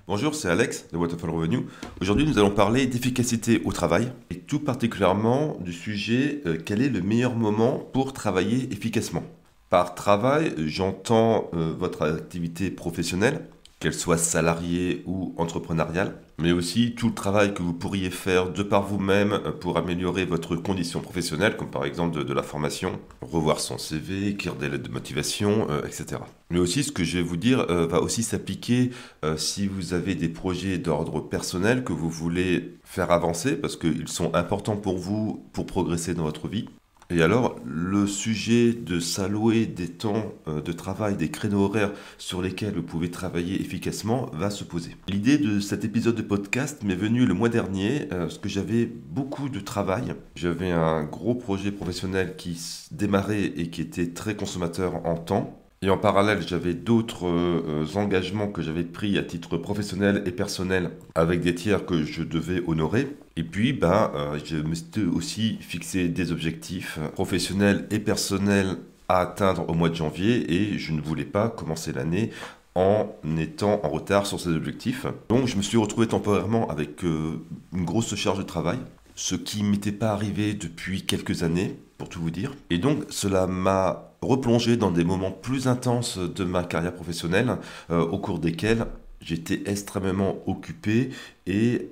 Bonjour, c'est Alex de Waterfall Revenue. Aujourd'hui, nous allons parler d'efficacité au travail et tout particulièrement du sujet quel est le meilleur moment pour travailler efficacement. Par travail, j'entends votre activité professionnelle, qu'elle soit salariée ou entrepreneuriale, mais aussi tout le travail que vous pourriez faire de par vous-même pour améliorer votre condition professionnelle, comme par exemple de la formation, revoir son CV, écrire des lettres de motivation, etc. Mais aussi, ce que je vais vous dire va aussi s'appliquer si vous avez des projets d'ordre personnel que vous voulez faire avancer, parce qu'ils sont importants pour vous pour progresser dans votre vie. Et alors, le sujet de s'allouer des temps de travail, des créneaux horaires sur lesquels vous pouvez travailler efficacement va se poser. L'idée de cet épisode de podcast m'est venue le mois dernier, parce que j'avais beaucoup de travail. J'avais un gros projet professionnel qui démarrait et qui était très consommateur en temps. Et en parallèle, j'avais d'autres engagements que j'avais pris à titre professionnel et personnel avec des tiers que je devais honorer. Et puis, je me suis aussi fixé des objectifs professionnels et personnels à atteindre au mois de janvier et je ne voulais pas commencer l'année en étant en retard sur ces objectifs. Donc, je me suis retrouvé temporairement avec une grosse charge de travail, ce qui ne m'était pas arrivé depuis quelques années, pour tout vous dire. Et donc, cela m'a replongé dans des moments plus intenses de ma carrière professionnelle, au cours desquels j'étais extrêmement occupé et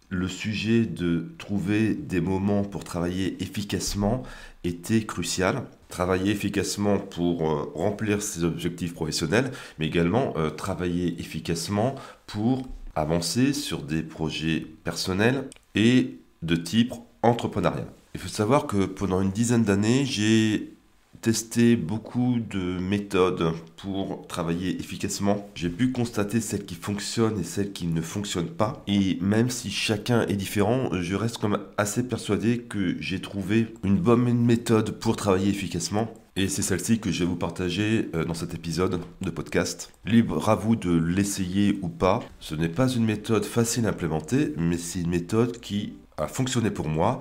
le sujet de trouver des moments pour travailler efficacement était crucial. Travailler efficacement pour remplir ses objectifs professionnels, mais également travailler efficacement pour avancer sur des projets personnels et de type entrepreneurial. Il faut savoir que pendant une dizaine d'années, j'ai testé beaucoup de méthodes pour travailler efficacement. J'ai pu constater celles qui fonctionnent et celles qui ne fonctionnent pas. Et même si chacun est différent, je reste quand même assez persuadé que j'ai trouvé une bonne méthode pour travailler efficacement. Et c'est celle-ci que je vais vous partager dans cet épisode de podcast. Libre à vous de l'essayer ou pas. Ce n'est pas une méthode facile à implémenter, mais c'est une méthode qui a fonctionné pour moi.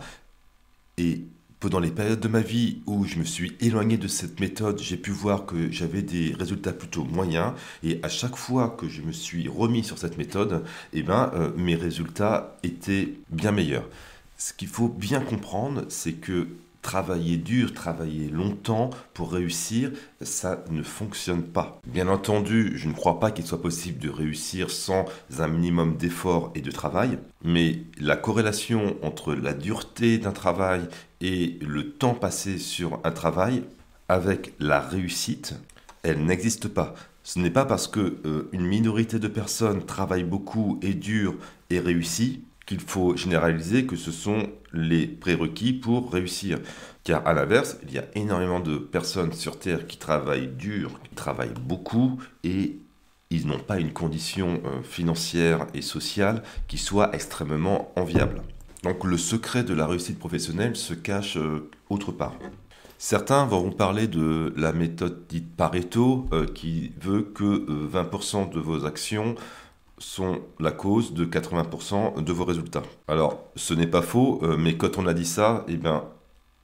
Et pendant les périodes de ma vie où je me suis éloigné de cette méthode, j'ai pu voir que j'avais des résultats plutôt moyens. Et à chaque fois que je me suis remis sur cette méthode, mes résultats étaient bien meilleurs. Ce qu'il faut bien comprendre, c'est que travailler dur, travailler longtemps pour réussir, ça ne fonctionne pas. Bien entendu, je ne crois pas qu'il soit possible de réussir sans un minimum d'effort et de travail, mais la corrélation entre la dureté d'un travail et le temps passé sur un travail avec la réussite, elle n'existe pas. Ce n'est pas parce que une minorité de personnes travaillent beaucoup et dur et réussit qu'il faut généraliser que ce sont les prérequis pour réussir. Car à l'inverse, il y a énormément de personnes sur Terre qui travaillent dur, qui travaillent beaucoup et ils n'ont pas une condition financière et sociale qui soit extrêmement enviable. Donc le secret de la réussite professionnelle se cache autre part. Certains vont parler de la méthode dite Pareto qui veut que 20% de vos actions sont la cause de 80% de vos résultats. Alors, ce n'est pas faux, mais quand on a dit ça,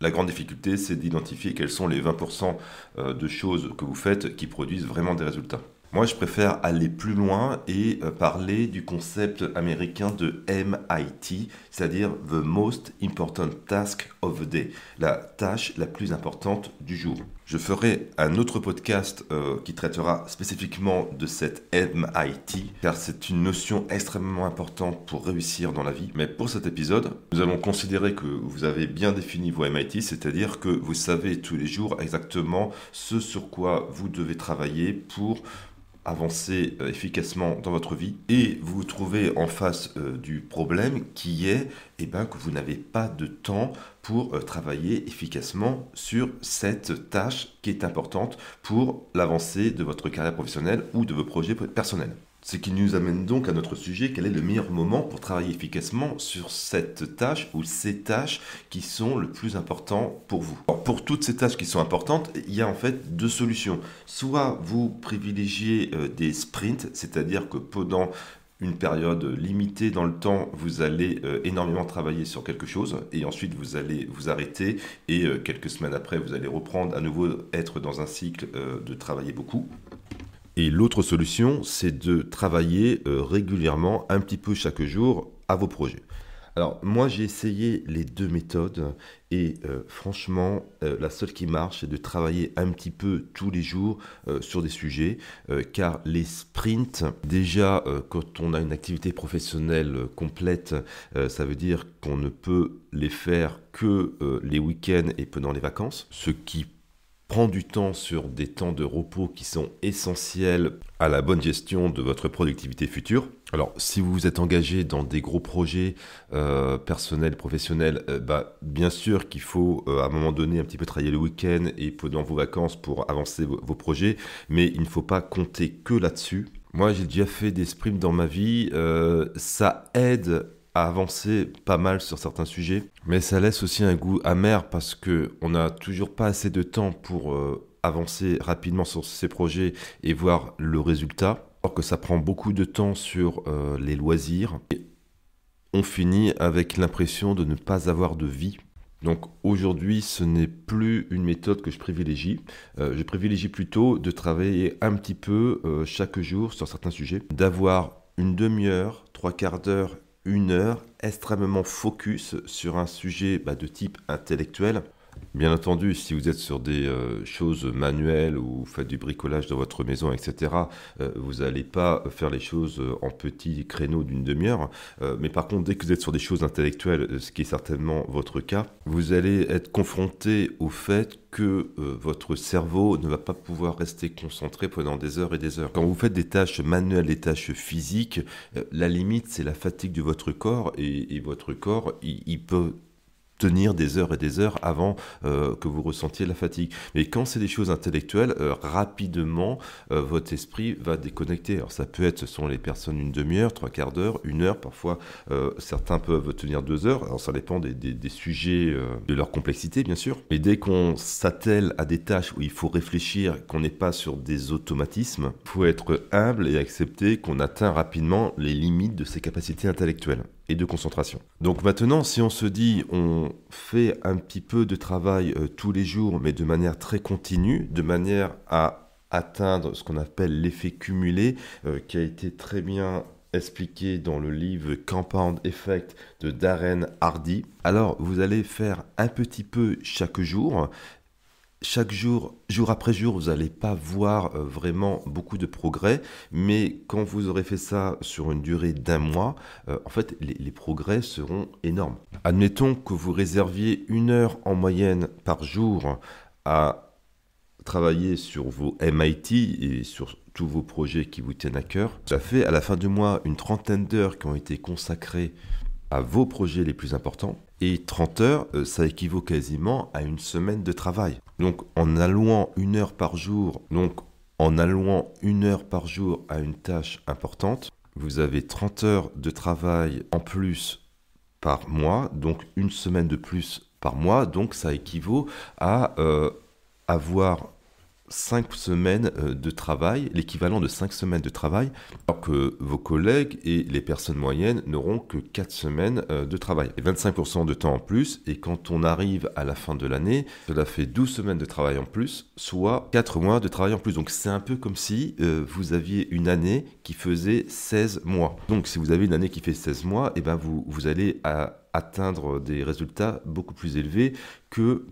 la grande difficulté, c'est d'identifier quels sont les 20% de choses que vous faites qui produisent vraiment des résultats. Moi, je préfère aller plus loin et parler du concept américain de MIT, c'est-à-dire The Most Important Task of the Day, la tâche la plus importante du jour. Je ferai un autre podcast qui traitera spécifiquement de cette MIT, car c'est une notion extrêmement importante pour réussir dans la vie. Mais pour cet épisode, nous allons considérer que vous avez bien défini vos MIT, c'est-à-dire que vous savez tous les jours exactement ce sur quoi vous devez travailler pour avancer efficacement dans votre vie et vous vous trouvez en face du problème qui est que vous n'avez pas de temps pour travailler efficacement sur cette tâche qui est importante pour l'avancée de votre carrière professionnelle ou de vos projets personnels. Ce qui nous amène donc à notre sujet, quel est le meilleur moment pour travailler efficacement sur cette tâche ou ces tâches qui sont le plus importantes pour vous. Alors, pour toutes ces tâches qui sont importantes, il y a en fait deux solutions. Soit vous privilégiez des sprints, c'est-à-dire que pendant une période limitée dans le temps, vous allez énormément travailler sur quelque chose et ensuite vous allez vous arrêter et quelques semaines après, vous allez reprendre à nouveau être dans un cycle de travailler beaucoup. Et l'autre solution, c'est de travailler régulièrement, un petit peu chaque jour, à vos projets. Alors, moi, j'ai essayé les deux méthodes et franchement, la seule qui marche, c'est de travailler un petit peu tous les jours sur des sujets, car les sprints, déjà, quand on a une activité professionnelle complète, ça veut dire qu'on ne peut les faire que les week-ends et pendant les vacances, ce qui prend du temps sur des temps de repos qui sont essentiels à la bonne gestion de votre productivité future. Alors, si vous vous êtes engagé dans des gros projets personnels, professionnels, bien sûr qu'il faut à un moment donné un petit peu travailler le week-end et pendant vos vacances pour avancer vos projets, mais il ne faut pas compter que là-dessus. Moi, j'ai déjà fait des sprints dans ma vie, ça aide à avancer pas mal sur certains sujets, mais ça laisse aussi un goût amer parce que on n'a toujours pas assez de temps pour avancer rapidement sur ces projets et voir le résultat, alors que ça prend beaucoup de temps sur les loisirs. Et on finit avec l'impression de ne pas avoir de vie. Donc aujourd'hui, ce n'est plus une méthode que je privilégie. Je privilégie plutôt de travailler un petit peu chaque jour sur certains sujets, d'avoir une demi-heure, trois quarts d'heure, une heure extrêmement focus sur un sujet de type intellectuel. Bien entendu, si vous êtes sur des choses manuelles ou vous faites du bricolage dans votre maison, etc., vous n'allez pas faire les choses en petits créneaux d'une demi-heure. Mais par contre, dès que vous êtes sur des choses intellectuelles, ce qui est certainement votre cas, vous allez être confronté au fait que votre cerveau ne va pas pouvoir rester concentré pendant des heures et des heures. Quand vous faites des tâches manuelles, des tâches physiques, la limite, c'est la fatigue de votre corps et votre corps, il peut tenir des heures et des heures avant que vous ressentiez la fatigue. Mais quand c'est des choses intellectuelles, rapidement, votre esprit va déconnecter. Alors ça peut être, selon les personnes, une demi-heure, trois quarts d'heure, une heure, parfois certains peuvent tenir 2 heures. Alors ça dépend des sujets, de leur complexité, bien sûr. Mais dès qu'on s'attelle à des tâches où il faut réfléchir, qu'on n'est pas sur des automatismes, il faut être humble et accepter qu'on atteint rapidement les limites de ses capacités intellectuelles et de concentration. Donc maintenant, si on se dit on fait un petit peu de travail tous les jours, mais de manière très continue, de manière à atteindre ce qu'on appelle l'effet cumulé, qui a été très bien expliqué dans le livre Compound Effect de Darren Hardy. Alors, vous allez faire un petit peu chaque jour. Chaque jour, jour après jour, vous n'allez pas voir vraiment beaucoup de progrès, mais quand vous aurez fait ça sur une durée d'1 mois, en fait, les progrès seront énormes. Admettons que vous réserviez 1 heure en moyenne par jour à travailler sur vos MIT et sur tous vos projets qui vous tiennent à cœur. Ça fait à la fin du mois une trentaine d'heures qui ont été consacrées à vos projets les plus importants. Et 30 heures, ça équivaut quasiment à une semaine de travail. Donc en allouant 1 heure par jour, à une tâche importante, vous avez 30 heures de travail en plus par mois, donc une semaine de plus par mois. Donc ça équivaut à avoir 5 semaines de travail, l'équivalent de 5 semaines de travail, alors que vos collègues et les personnes moyennes n'auront que 4 semaines de travail. Et 25% de temps en plus, et quand on arrive à la fin de l'année, cela fait 12 semaines de travail en plus, soit 4 mois de travail en plus. Donc c'est un peu comme si vous aviez une année qui faisait 16 mois. Donc si vous avez une année qui fait 16 mois, et vous allez atteindre des résultats beaucoup plus élevés que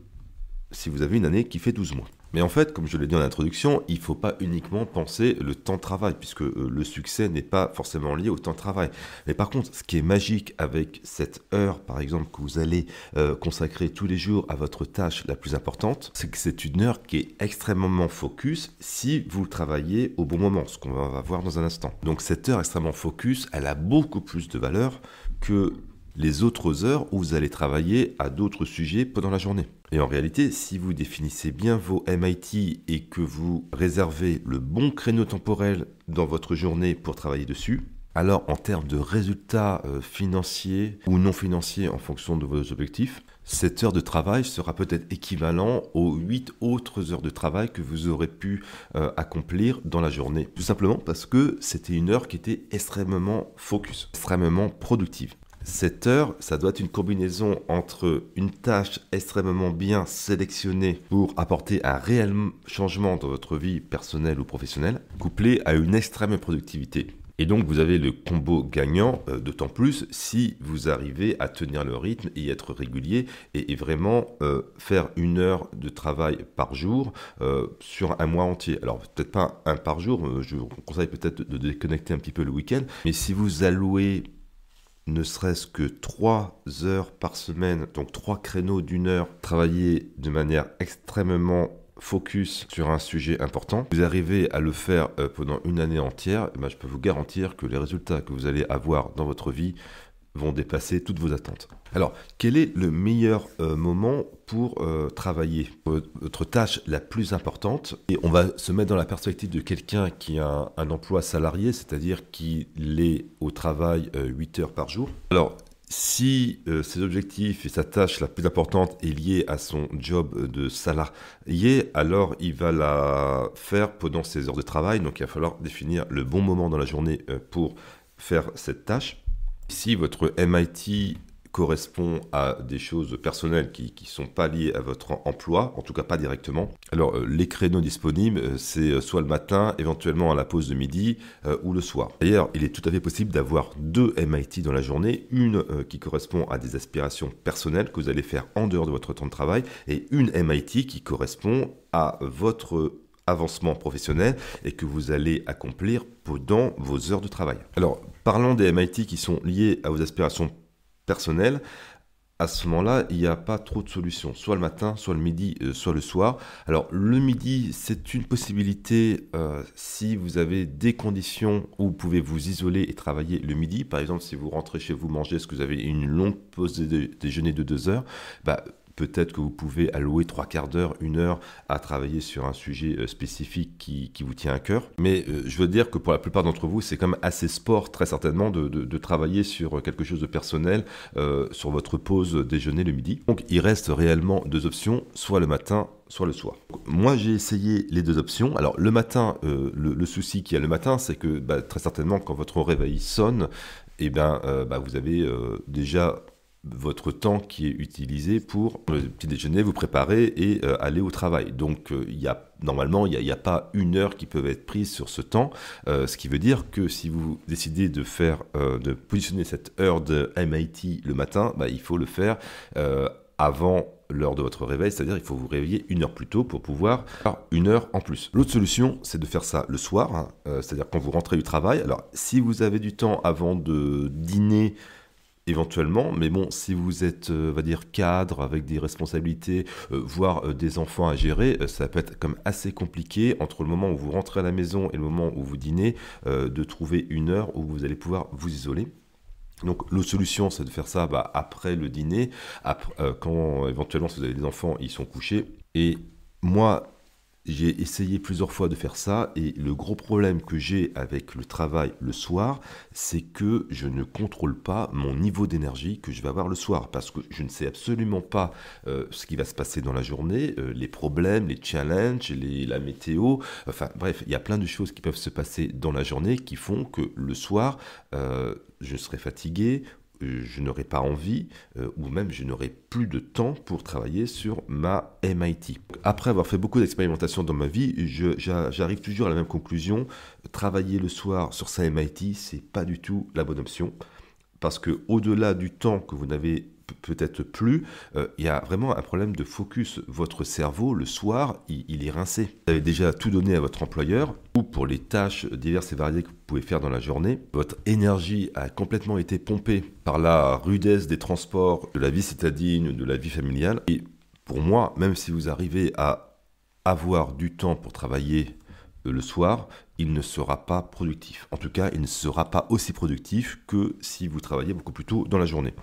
si vous avez une année qui fait 12 mois. Mais en fait, comme je l'ai dit en introduction, il ne faut pas uniquement penser le temps de travail, puisque le succès n'est pas forcément lié au temps de travail. Mais par contre, ce qui est magique avec cette heure, par exemple, que vous allez consacrer tous les jours à votre tâche la plus importante, c'est que c'est une heure qui est extrêmement focus si vous travaillez au bon moment, ce qu'on va voir dans un instant. Donc cette heure extrêmement focus, elle a beaucoup plus de valeur que les autres heures où vous allez travailler à d'autres sujets pendant la journée. Et en réalité, si vous définissez bien vos MIT et que vous réservez le bon créneau temporel dans votre journée pour travailler dessus, alors en termes de résultats financiers ou non financiers en fonction de vos objectifs, cette heure de travail sera peut-être équivalent aux 8 autres heures de travail que vous aurez pu accomplir dans la journée. Tout simplement parce que c'était une heure qui était extrêmement focus, extrêmement productive. 7 heures, ça doit être une combinaison entre une tâche extrêmement bien sélectionnée pour apporter un réel changement dans votre vie personnelle ou professionnelle, couplée à une extrême productivité. Et donc vous avez le combo gagnant, d'autant plus si vous arrivez à tenir le rythme et être régulier et vraiment faire 1 heure de travail par jour sur un mois entier. Alors peut-être pas un par jour, je vous conseille peut-être de déconnecter un petit peu le week-end, mais si vous allouez ne serait-ce que 3 heures par semaine, donc 3 créneaux d'1 heure, travailler de manière extrêmement focus sur un sujet important, vous arrivez à le faire pendant une année entière, je peux vous garantir que les résultats que vous allez avoir dans votre vie vont dépasser toutes vos attentes. Alors, quel est le meilleur moment pour travailler votre tâche la plus importante? Et on va se mettre dans la perspective de quelqu'un qui a un emploi salarié, c'est-à-dire qu'il est au travail 8 heures par jour. Alors, si ses objectifs et sa tâche la plus importante est liée à son job de salarié, alors il va la faire pendant ses heures de travail. Donc il va falloir définir le bon moment dans la journée pour faire cette tâche. Si votre MIT correspond à des choses personnelles qui ne sont pas liées à votre emploi, en tout cas pas directement. Alors les créneaux disponibles, c'est soit le matin, éventuellement à la pause de midi ou le soir. D'ailleurs, il est tout à fait possible d'avoir 2 MIT dans la journée, une qui correspond à des aspirations personnelles que vous allez faire en dehors de votre temps de travail et une MIT qui correspond à votre avancement professionnel et que vous allez accomplir pendant vos heures de travail. Alors, parlons des MIT qui sont liés à vos aspirations personnelles. À ce moment-là, il n'y a pas trop de solutions, soit le matin, soit le midi, soit le soir. Alors le midi, c'est une possibilité si vous avez des conditions où vous pouvez vous isoler et travailler le midi. Par exemple, si vous rentrez chez vous manger, est-ce que vous avez une longue pause de déjeuner de 2 heures, peut-être que vous pouvez allouer 3/4 d'heure, 1 heure à travailler sur un sujet spécifique qui vous tient à cœur. Mais je veux dire que pour la plupart d'entre vous, c'est quand même assez sport, très certainement, de travailler sur quelque chose de personnel sur votre pause déjeuner le midi. Donc il reste réellement 2 options, soit le matin, soit le soir. Moi, j'ai essayé les 2 options. Alors le matin, le souci qu'il y a le matin, c'est que très certainement, quand votre réveil sonne, vous avez déjà votre temps qui est utilisé pour le petit déjeuner, vous préparer et aller au travail. Donc normalement, il n'y a pas 1 heure qui peut être prise sur ce temps, ce qui veut dire que si vous décidez de positionner cette heure de MIT le matin, il faut le faire avant l'heure de votre réveil, c'est-à-dire il faut vous réveiller 1 heure plus tôt pour pouvoir faire 1 heure en plus. L'autre solution, c'est de faire ça le soir, c'est-à-dire quand vous rentrez du travail. Alors, si vous avez du temps avant de dîner, éventuellement, mais bon, si vous êtes, on va dire, cadre avec des responsabilités, voire des enfants à gérer, ça peut être comme assez compliqué entre le moment où vous rentrez à la maison et le moment où vous dînez, de trouver 1 heure où vous allez pouvoir vous isoler. Donc l'autre solution, c'est de faire ça après le dîner, quand éventuellement si vous avez des enfants, ils sont couchés. Et moi, j'ai essayé plusieurs fois de faire ça et le gros problème que j'ai avec le travail le soir, c'est que je ne contrôle pas mon niveau d'énergie que je vais avoir le soir parce que je ne sais absolument pas ce qui va se passer dans la journée, les problèmes, les challenges, la météo, enfin bref, il y a plein de choses qui peuvent se passer dans la journée qui font que le soir, je serai fatigué, je n'aurai pas envie ou même je n'aurai plus de temps pour travailler sur ma MIT. Après avoir fait beaucoup d'expérimentations dans ma vie, j'arrive toujours à la même conclusion. Travailler le soir sur sa MIT, c'est pas du tout la bonne option parce que au-delà du temps que vous n'avez peut-être plus, il y a vraiment un problème de focus. Votre cerveau, le soir, il est rincé. Vous avez déjà tout donné à votre employeur ou pour les tâches diverses et variées que vous pouvez faire dans la journée. Votre énergie a complètement été pompée par la rudesse des transports, de la vie citadine, de la vie familiale. Et pour moi, même si vous arrivez à avoir du temps pour travailler le soir, il ne sera pas productif. En tout cas, il ne sera pas aussi productif que si vous travaillez beaucoup plus tôt dans la journée.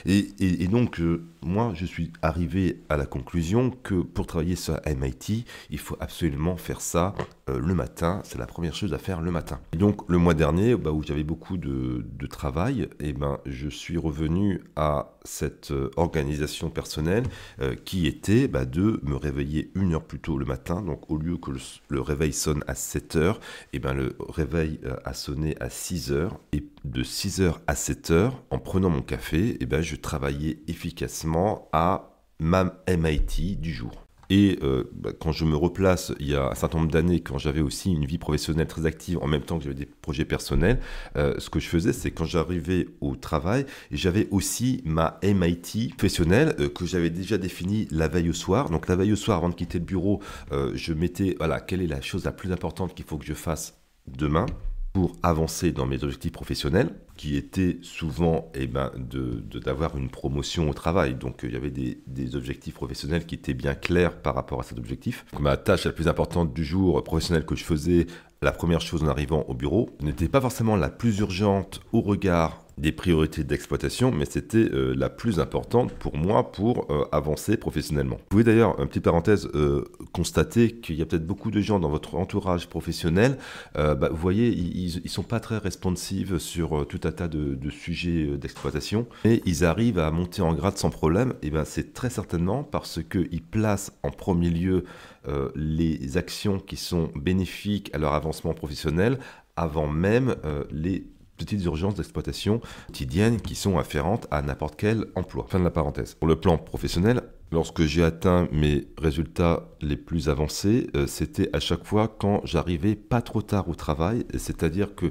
Et donc, moi, je suis arrivé à la conclusion que pour travailler sur MIT, il faut absolument faire ça le matin. C'est la première chose à faire le matin. Et donc, le mois dernier, où j'avais beaucoup de travail, je suis revenu à cette organisation personnelle qui était de me réveiller 1 heure plus tôt le matin. Donc, au lieu que le réveil sonne à 7 heures, eh ben, le réveil a sonné à 6 heures et de 6 heures à 7 heures, en prenant mon café, eh ben, je travaillais efficacement à ma MIT du jour. Et quand je me replace, il y a un certain nombre d'années, quand j'avais aussi une vie professionnelle très active, en même temps que j'avais des projets personnels, ce que je faisais, c'est quand j'arrivais au travail, j'avais aussi ma MIT professionnelle que j'avais déjà définie la veille au soir. Donc la veille au soir, avant de quitter le bureau, je mettais, voilà, quelle est la chose la plus importante qu'il faut que je fasse demain pour avancer dans mes objectifs professionnels, qui étaient souvent d'avoir une promotion au travail. Donc il y avait des objectifs professionnels qui étaient bien clairs par rapport à cet objectif. Donc, ma tâche la plus importante du jour professionnel que je faisais, la première chose en arrivant au bureau, n'était pas forcément la plus urgente au regard des priorités d'exploitation, mais c'était la plus importante pour moi pour avancer professionnellement. Vous pouvez d'ailleurs, une petite parenthèse, constater qu'il y a peut-être beaucoup de gens dans votre entourage professionnel, vous voyez, ils ne sont pas très responsives sur tout un tas de sujets d'exploitation, et ils arrivent à monter en grade sans problème, et c'est très certainement parce qu'ils placent en premier lieu les actions qui sont bénéfiques à leur avancement professionnel avant même les petites urgences d'exploitation quotidiennes qui sont afférentes à n'importe quel emploi. Fin de la parenthèse. Pour le plan professionnel, lorsque j'ai atteint mes résultats les plus avancés, c'était à chaque fois quand j'arrivais pas trop tard au travail, c'est-à-dire que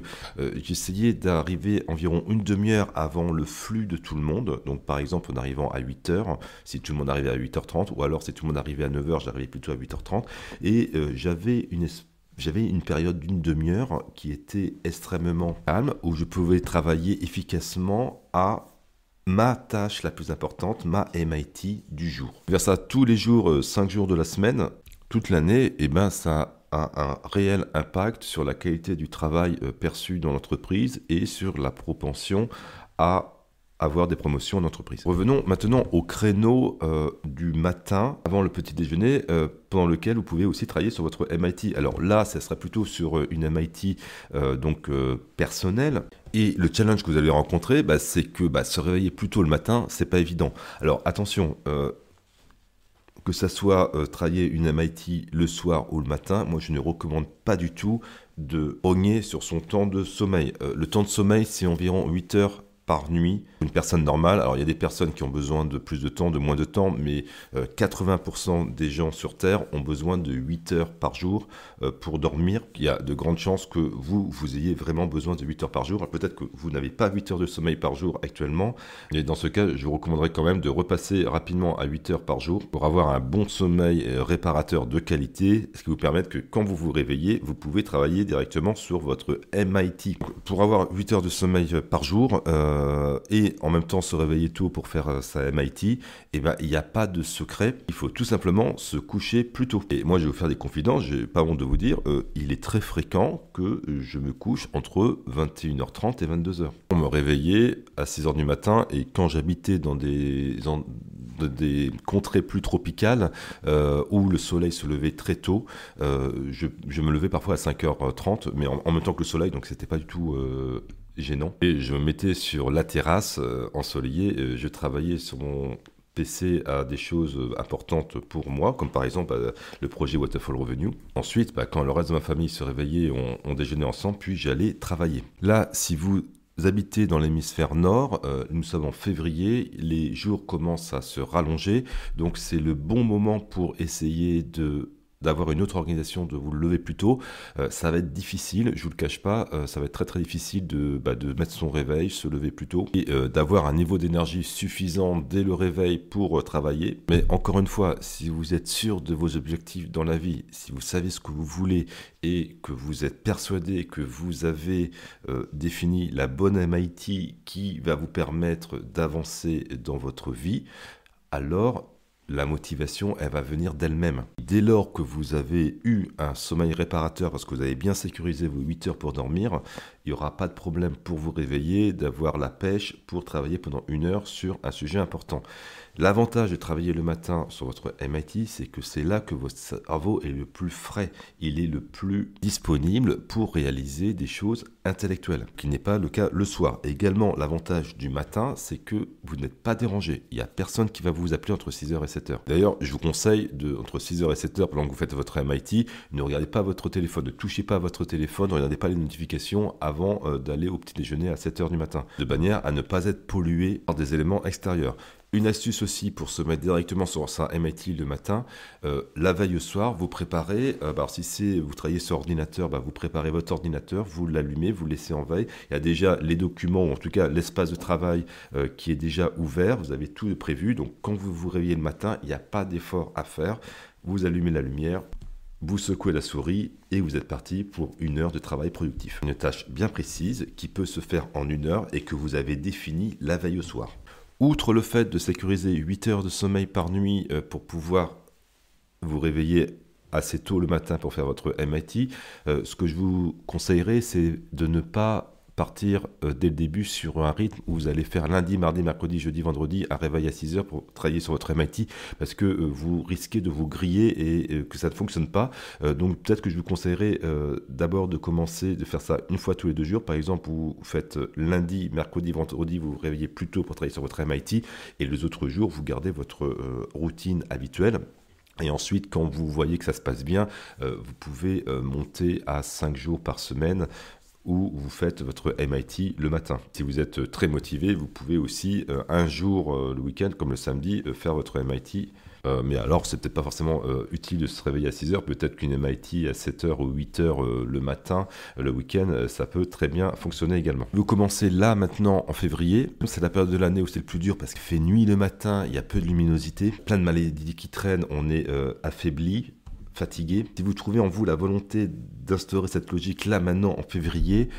j'essayais d'arriver environ une demi-heure avant le flux de tout le monde, donc par exemple en arrivant à 8h, si tout le monde arrivait à 8h30, ou alors si tout le monde arrivait à 9h, j'arrivais plutôt à 8h30, et j'avais une période d'une demi-heure qui était extrêmement calme, où je pouvais travailler efficacement à ma tâche la plus importante, ma MIT du jour. Vers ça, tous les jours, 5 jours de la semaine, toute l'année, ça a un réel impact sur la qualité du travail perçu dans l'entreprise et sur la propension à avoir des promotions en entreprise. Revenons maintenant au créneau du matin avant le petit déjeuner pendant lequel vous pouvez aussi travailler sur votre MIT. Alors là, ça serait plutôt sur une MIT personnelle. Et le challenge que vous allez rencontrer, c'est que se réveiller plus tôt le matin, c'est pas évident. Alors attention, que ça soit travailler une MIT le soir ou le matin, moi je ne recommande pas du tout de rogner sur son temps de sommeil. Le temps de sommeil, c'est environ 8 heures par nuit. Une personne normale, alors il y a des personnes qui ont besoin de plus de temps, de moins de temps, mais 80% des gens sur Terre ont besoin de 8 heures par jour pour dormir. Il y a de grandes chances que vous ayez vraiment besoin de 8 heures par jour. Peut-être que vous n'avez pas 8 heures de sommeil par jour actuellement, et dans ce cas, je vous recommanderais quand même de repasser rapidement à 8 heures par jour pour avoir un bon sommeil réparateur de qualité, ce qui vous permet que quand vous vous réveillez, vous pouvez travailler directement sur votre MIT. Pour avoir 8 heures de sommeil par jour, et en même temps se réveiller tôt pour faire sa MIT, il n'y a pas de secret, il faut tout simplement se coucher plus tôt. Et moi je vais vous faire des confidences, j'ai pas honte de vous dire, il est très fréquent que je me couche entre 21h30 et 22h. On me réveillait à 6h du matin, et quand j'habitais dans des contrées plus tropicales où le soleil se levait très tôt, je me levais parfois à 5h30, mais en même temps que le soleil, donc c'était pas du tout gênant. Et je me mettais sur la terrasse ensoleillée, je travaillais sur mon PC à des choses importantes pour moi, comme par exemple le projet Waterfall Revenue. Ensuite, quand le reste de ma famille se réveillait, on déjeunait ensemble, puis j'allais travailler. Là, si vous habitez dans l'hémisphère nord, nous sommes en février, les jours commencent à se rallonger, donc c'est le bon moment pour essayer d'avoir une autre organisation, de vous lever plus tôt. Ça va être difficile, je vous le cache pas, ça va être très très difficile de mettre son réveil, se lever plus tôt et d'avoir un niveau d'énergie suffisant dès le réveil pour travailler. Mais encore une fois, si vous êtes sûr de vos objectifs dans la vie, si vous savez ce que vous voulez et que vous êtes persuadé que vous avez défini la bonne MIT qui va vous permettre d'avancer dans votre vie, alors la motivation, elle va venir d'elle-même. Dès lors que vous avez eu un sommeil réparateur parce que vous avez bien sécurisé vos 8 heures pour dormir, il n'y aura pas de problème pour vous réveiller, d'avoir la pêche pour travailler pendant 1 heure sur un sujet important. L'avantage de travailler le matin sur votre MIT, c'est que c'est là que votre cerveau est le plus frais, il est le plus disponible pour réaliser des choses intellectuelles, ce qui n'est pas le cas le soir. Et également, l'avantage du matin, c'est que vous n'êtes pas dérangé. Il n'y a personne qui va vous appeler entre 6h et 7h. D'ailleurs, je vous conseille, entre 6h et 7h, pendant que vous faites votre MIT, ne regardez pas votre téléphone, ne touchez pas à votre téléphone, ne regardez pas les notifications avant d'aller au petit déjeuner à 7h du matin, de manière à ne pas être pollué par des éléments extérieurs. Une astuce aussi pour se mettre directement sur sa MIT le matin, la veille au soir, vous préparez, alors si vous travaillez sur ordinateur, vous préparez votre ordinateur, vous l'allumez, vous le laissez en veille. Il y a déjà les documents, ou en tout cas l'espace de travail qui est déjà ouvert, vous avez tout prévu. Donc quand vous vous réveillez le matin, il n'y a pas d'effort à faire. Vous allumez la lumière, vous secouez la souris et vous êtes parti pour 1 heure de travail productif. Une tâche bien précise qui peut se faire en 1 heure et que vous avez définie la veille au soir. Outre le fait de sécuriser 8 heures de sommeil par nuit pour pouvoir vous réveiller assez tôt le matin pour faire votre MIT, ce que je vous conseillerais, c'est de ne pas partir dès le début sur un rythme où vous allez faire lundi, mardi, mercredi, jeudi, vendredi un réveil à 6h pour travailler sur votre MIT parce que vous risquez de vous griller et que ça ne fonctionne pas. Donc peut-être que je vous conseillerais d'abord de commencer de faire ça une fois tous les 2 jours. Par exemple, vous faites lundi, mercredi, vendredi, vous vous réveillez plus tôt pour travailler sur votre MIT et les autres jours, vous gardez votre routine habituelle. Et ensuite, quand vous voyez que ça se passe bien, vous pouvez monter à 5 jours par semaine où vous faites votre MIT le matin. Si vous êtes très motivé, vous pouvez aussi un jour le week-end, comme le samedi, faire votre MIT. Mais alors, c'est peut-être pas forcément utile de se réveiller à 6h. Peut-être qu'une MIT à 7h ou 8h le matin, le week-end, ça peut très bien fonctionner également. Vous commencez là, maintenant, en février. C'est la période de l'année où c'est le plus dur parce qu'il fait nuit le matin, il y a peu de luminosité, plein de maladies qui traînent, on est affaibli, fatigué. Si vous trouvez en vous la volonté d'instaurer cette logique là maintenant en février,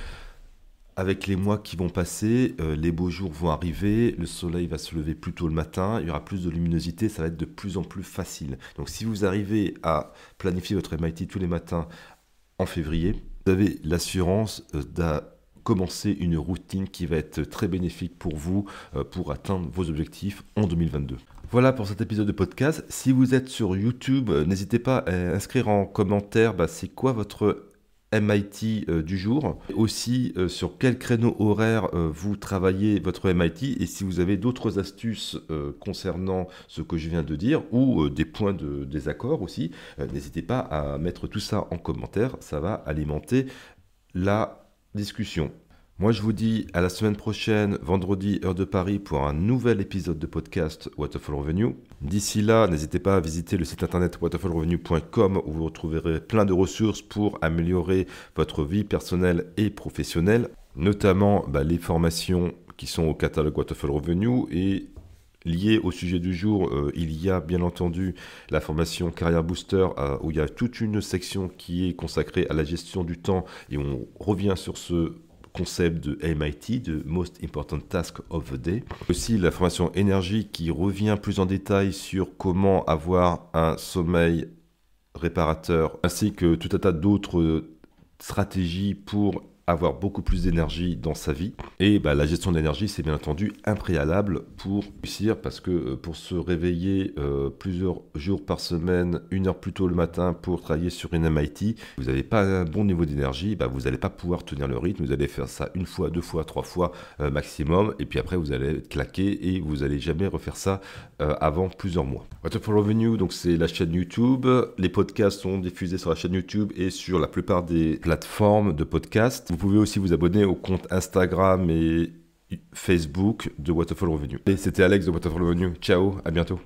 avec les mois qui vont passer, les beaux jours vont arriver, le soleil va se lever plus tôt le matin, il y aura plus de luminosité, ça va être de plus en plus facile. Donc si vous arrivez à planifier votre MIT tous les matins en février, vous avez l'assurance de commencer une routine qui va être très bénéfique pour vous pour atteindre vos objectifs en 2022. Voilà pour cet épisode de podcast. Si vous êtes sur YouTube, n'hésitez pas à inscrire en commentaire c'est quoi votre MIT du jour. Aussi, sur quel créneau horaire vous travaillez votre MIT et si vous avez d'autres astuces concernant ce que je viens de dire ou des points de désaccord aussi, n'hésitez pas à mettre tout ça en commentaire. Ça va alimenter la discussion. Moi, je vous dis à la semaine prochaine, vendredi, heure de Paris, pour un nouvel épisode de podcast Waterfall Revenue. D'ici là, n'hésitez pas à visiter le site internet waterfallrevenue.com où vous retrouverez plein de ressources pour améliorer votre vie personnelle et professionnelle, notamment les formations qui sont au catalogue Waterfall Revenue et lié au sujet du jour, il y a bien entendu la formation Career Booster où il y a toute une section qui est consacrée à la gestion du temps et on revient sur ce concept de MIT, de Most Important Task of the Day. Aussi la formation énergie qui revient plus en détail sur comment avoir un sommeil réparateur, ainsi que tout un tas d'autres stratégies pour avoir beaucoup plus d'énergie dans sa vie. Et la gestion de l'énergie, c'est bien entendu un préalable pour réussir, parce que pour se réveiller plusieurs jours par semaine, 1 heure plus tôt le matin pour travailler sur une MIT, vous n'avez pas un bon niveau d'énergie, vous n'allez pas pouvoir tenir le rythme, vous allez faire ça 1 fois, 2 fois, 3 fois maximum, et puis après vous allez être claqué et vous n'allez jamais refaire ça avant plusieurs mois. Waterfall Revenue, donc c'est la chaîne YouTube, les podcasts sont diffusés sur la chaîne YouTube et sur la plupart des plateformes de podcasts. Vous pouvez aussi vous abonner au compte Instagram et Facebook de Waterfall Revenue. Et c'était Alex de Waterfall Revenue. Ciao, à bientôt.